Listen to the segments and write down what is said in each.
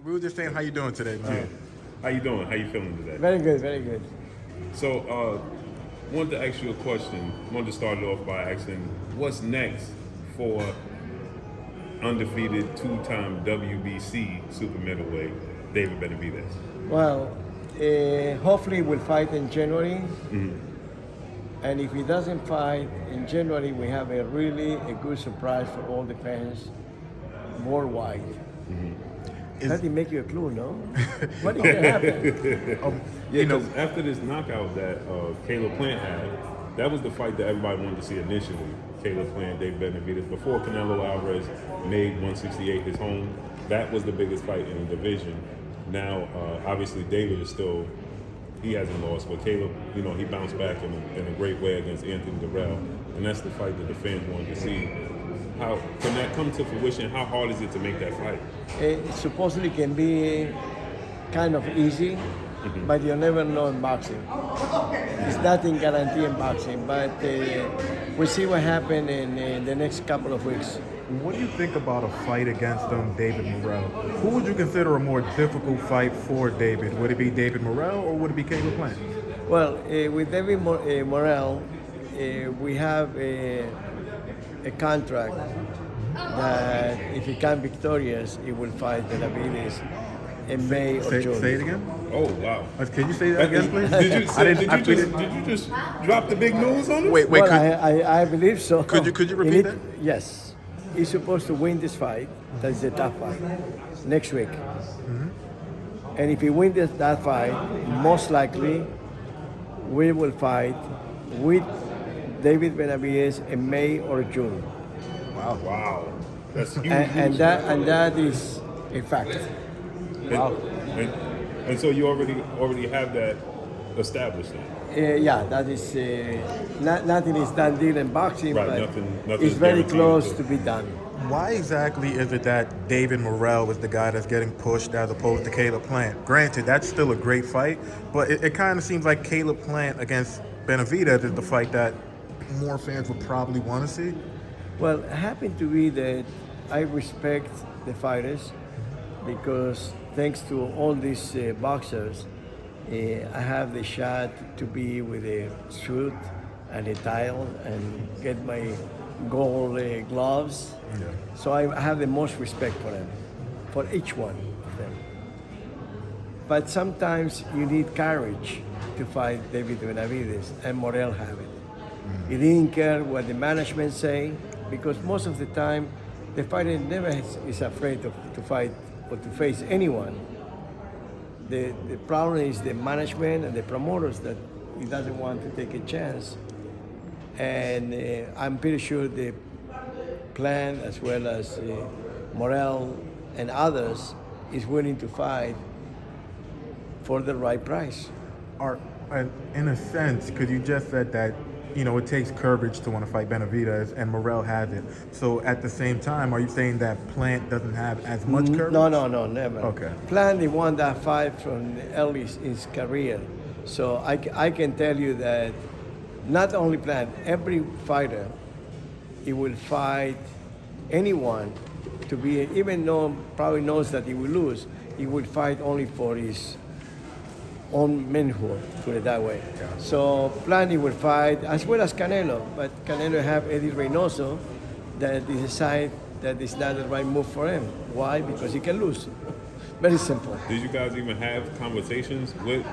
We were just saying, how you doing today, man? How you doing? How you feeling today? Very good, very good. So, wanted to ask you a question. Wanted to start it off by asking, what's next for undefeated two-time WBC super middleweight David Benavidez? Well, hopefully we'll fight in January. And if he doesn't fight in January, we have a good surprise for all the fans worldwide. That didn't make you a clue, no? What is going to happen? Yeah, because after this knockout that Caleb Plant had, that was the fight that everybody wanted to see initially. Caleb Plant, David Benavidez. Before Canelo Alvarez made 168 his home, that was the biggest fight in the division. Now, obviously, David is still, he hasn't lost, but Caleb, he bounced back in a great way against Anthony Morrell, and that's the fight that the fans wanted to see. How can that come to fruition? How hard is it to make that fight? It supposedly can be kind of easy, but you never know in boxing. It's nothing guaranteed in boxing, but we'll see what happens in the next couple of weeks. What do you think about a fight against David Morrell? Who would you consider a more difficult fight for David? Would it be David Morrell or would it be Caleb Plant? Well, with David Morrell, we have a contract that if he comes victorious, he will fight Benavidez in May or June. Say it again? Oh, wow. Can you say that again, please? Did you just drop the big news on us? Wait, Well, I believe so. Could you repeat that? Yes. He's supposed to win this fight. That's a tough fight. Next week. And if he wins that fight, most likely we will fight with David Benavidez in May or June. Wow. That's huge. And that is a fact. Wow. And so you already have that established then? Yeah, that is nothing is done deal in boxing, Right, but nothing it's is very guaranteed close until- to be done. Why exactly is it that David Morrell is the guy that's getting pushed as opposed to Caleb Plant? Granted, that's still a great fight, but it kind of seems like Caleb Plant against Benavidez is the fight that more fans would probably want to see. Well, it happened to be that I respect the fighters because thanks to all these boxers, I have the shot to be with a suit and a title and get my gold gloves. Yeah. So I have the most respect for them, for each one of them. But sometimes you need courage to fight David Benavidez, and Morrell have it. He didn't care what the management say, because most of the time, the fighter never is afraid to fight or to face anyone. The problem is the management and the promoters that he doesn't want to take a chance. And I'm pretty sure the plan, as well as Morrell and others, is willing to fight for the right price. And in a sense, because you just said that, it takes courage to want to fight Benavidez, and Morrell has it. So at the same time, are you saying that Plant doesn't have as much courage? No, never. Okay. Plant, he won that fight from early in his career. So I can tell you that not only Plant, every fighter, he will fight anyone to be, even though probably knows that he will lose, he will fight only for his own manhood, put it that way. Yeah. So Plant will fight as well as Canelo, but Canelo have Eddie Reynoso that he decide that it's not the right move for him. Why? Because he can lose. Very simple. Did you guys even have conversations with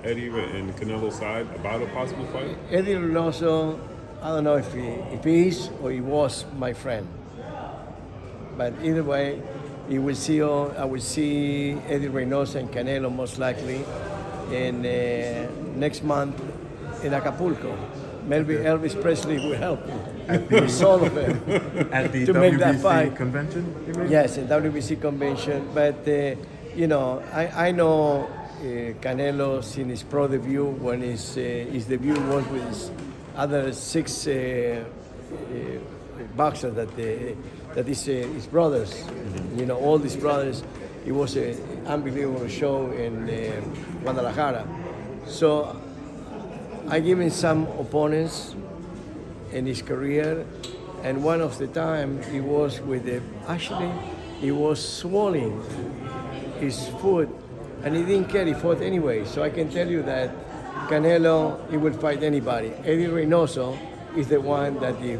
Eddie and Canelo's side about a possible fight? Eddie Reynoso, I don't know if he is or he was my friend. But either way, I will see Eddie Reynoso and Canelo most likely in next month in Acapulco. Maybe Elvis Presley will help me. With all of them. At the to make that fight. WBC convention? you mean? Yes, in WBC convention. But I know Canelo since his pro debut, when his debut was with his other 6 boxers that is his brothers. All these brothers. It was an unbelievable show in Guadalajara. So I give him some opponents in his career, and one of the time he was with he was swollen his foot, and he didn't care. He fought anyway. So I can tell you that Canelo, he will fight anybody. Eddie Reynoso is the one that he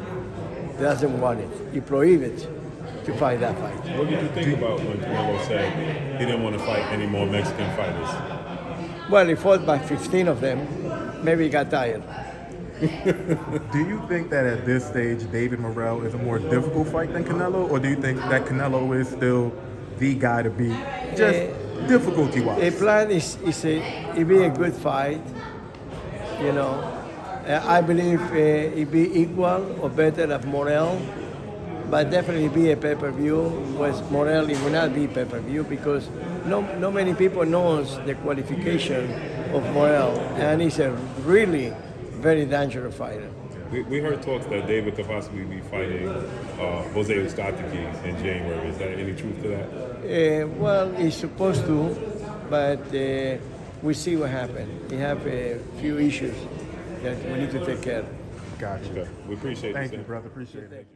doesn't want it. He prohibits to fight that fight. What did you think about when Canelo said he didn't want to fight any more Mexican fighters? Well, he fought by 15 of them. Maybe he got tired. Do you think that at this stage, David Morrell is a more difficult fight than Canelo, or do you think that Canelo is still the guy to beat, just difficulty-wise? The plan is it be a good fight, you know. I believe it be equal or better than Morrell, but definitely be a pay-per-view. Whereas Morrell, it will not be pay-per-view because no many people knows the qualification of Morrell, and he's a really very dangerous fighter. We heard talks that David could possibly be fighting Jose Lewkowicz in January. Is there any truth to that? Well, he's supposed to, but we'll see what happens. We have a few issues that we need to take care of. Gotcha. Okay. We appreciate it. Thank you, brother. Appreciate it.